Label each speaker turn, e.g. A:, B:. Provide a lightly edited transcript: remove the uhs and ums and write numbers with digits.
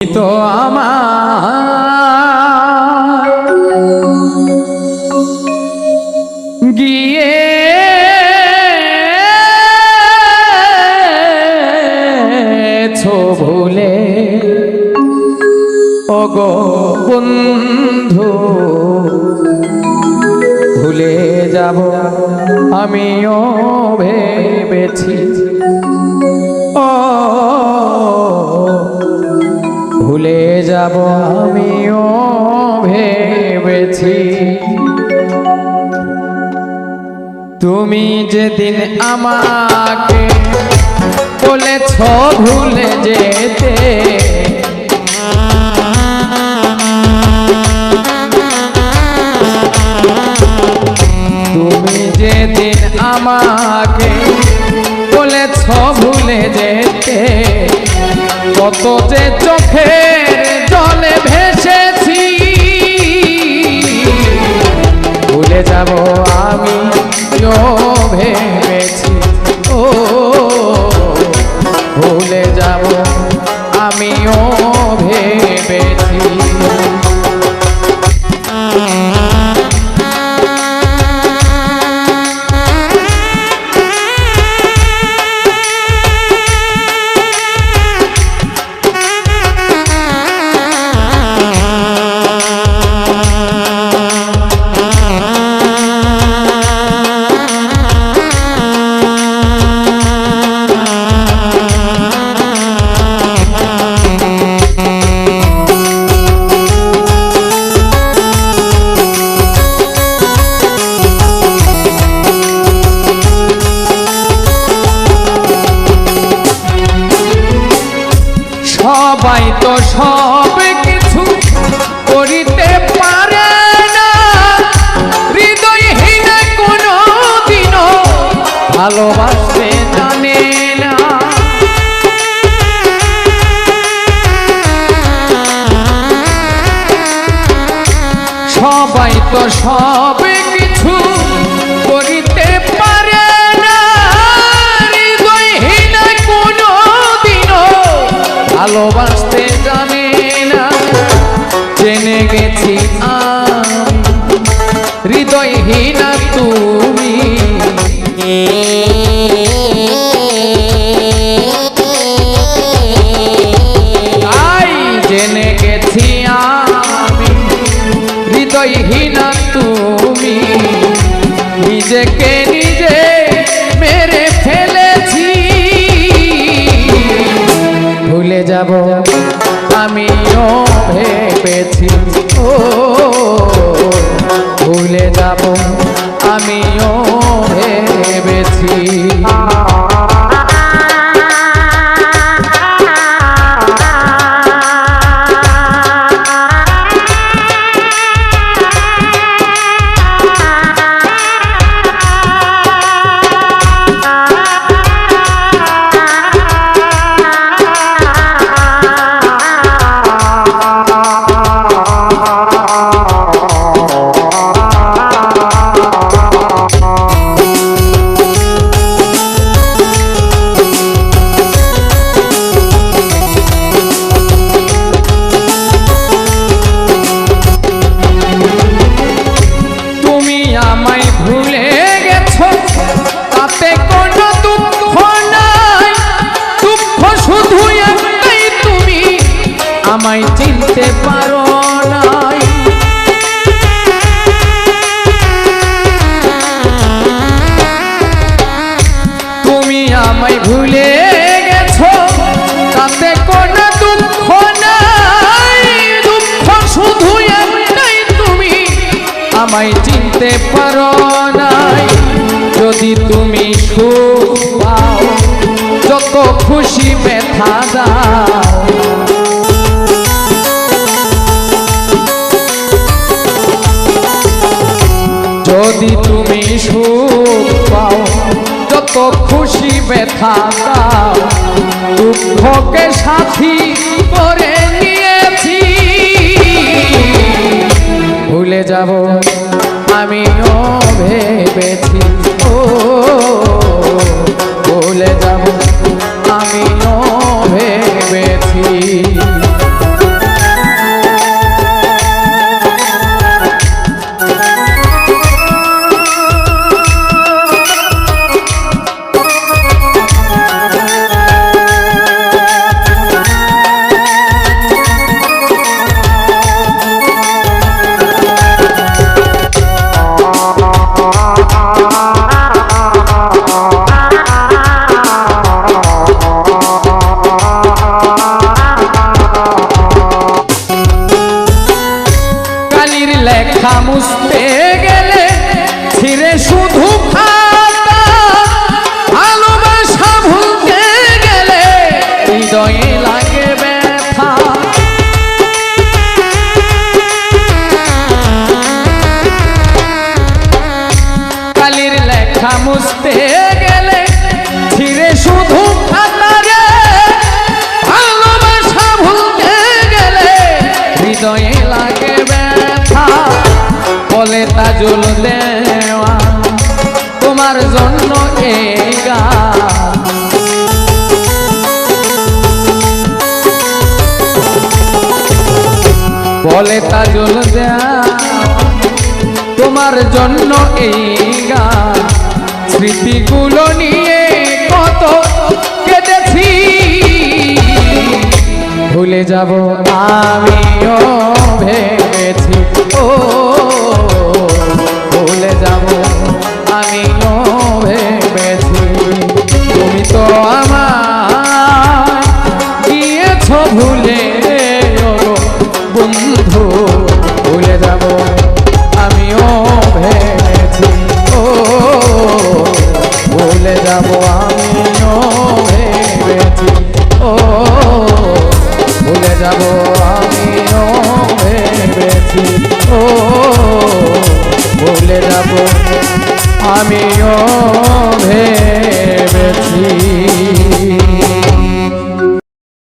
A: তো আমার গিয়ে ভুলে ওগো বন্ধু ভুলে যাব আমিও ভেবেছি ও ভুলে যাব আমিও ভেবেছি তুমি যেদিন আমাকে বলেছ ভুলে যেতে তুমি যেদিন আমাকে বলেছ ভুলে যেতে কত যে চোখের জলে ভেসেছি ভুলে যাব আমি ভেবেছি ও ভুলে যাব আমিও ভেবেছি সবাই তো সব কিছু করিতে পারে না হৃদয়হীন কোনো দিনও ভালোবাসতে জানে না সবাই তো সব কিছু করিতে পারে না হৃদয়হীন কোনো দিনও ভালোবাসতে জানে না জেনে গেছি হৃদয়হীনা তুমি তাই জেনে গেছি আমি হৃদয়হীনা তুমি নিজেকে নিজে মেরে ফেলেছি ভুলে যাব আমিও ভেবেছি ও ভুলে যাব আমিও ভেবেছি আমায় চিনতে পারো নাই তুমি আমায় ভুলে গেছো তাতে কোনো দুঃখ নাই দুঃখ শুধু একটাই তুমি আমায় চিনতে পারো নাই যদি তুমি সুখ পাও যত খুশি ব্যথা দাও যদি তুমি সুখ পাও যত খুশি ব্যথা দাও দুঃখকে সাথী করে নিয়েছি ভুলে যাব আমিও ভেবেছি ও ভুলে যাব আমিও ভেবেছি লেখা মুছতে গেলে ছিঁড়ে শুধু খাতা, ভালোবাসা ভুলতে গেলে হৃদয়ে লাগে ব্যথা। কালির লেখা মুছতে গেলে ছিঁড়ে শুধু খাতা রে, ভালোবাসা ভুলতে গেলে হৃদয়ে লাগে ব্যথা। বলে তাজুল দেওয়া তোমার জন্য এই গান, বলে তাজুল দেওয়া তোমার জন্য এই গান। স্মৃতিগুলো নিয়ে কত কেঁদেছি, ভুলে যাব আমিও ভেবেছি। ও ভুলে যাব আমিও ভেবেছি, তুমি তো আমায় গিয়েছো ভুলে ও বন্ধু। ভুলে যাব আমিও ভেবেছি, ও ভুলে যাব আমিও ভেবেছি, ও ভুলে যাব আমিও ভেবেছি, ও ভুলে যাব আমিও ভেবেছি।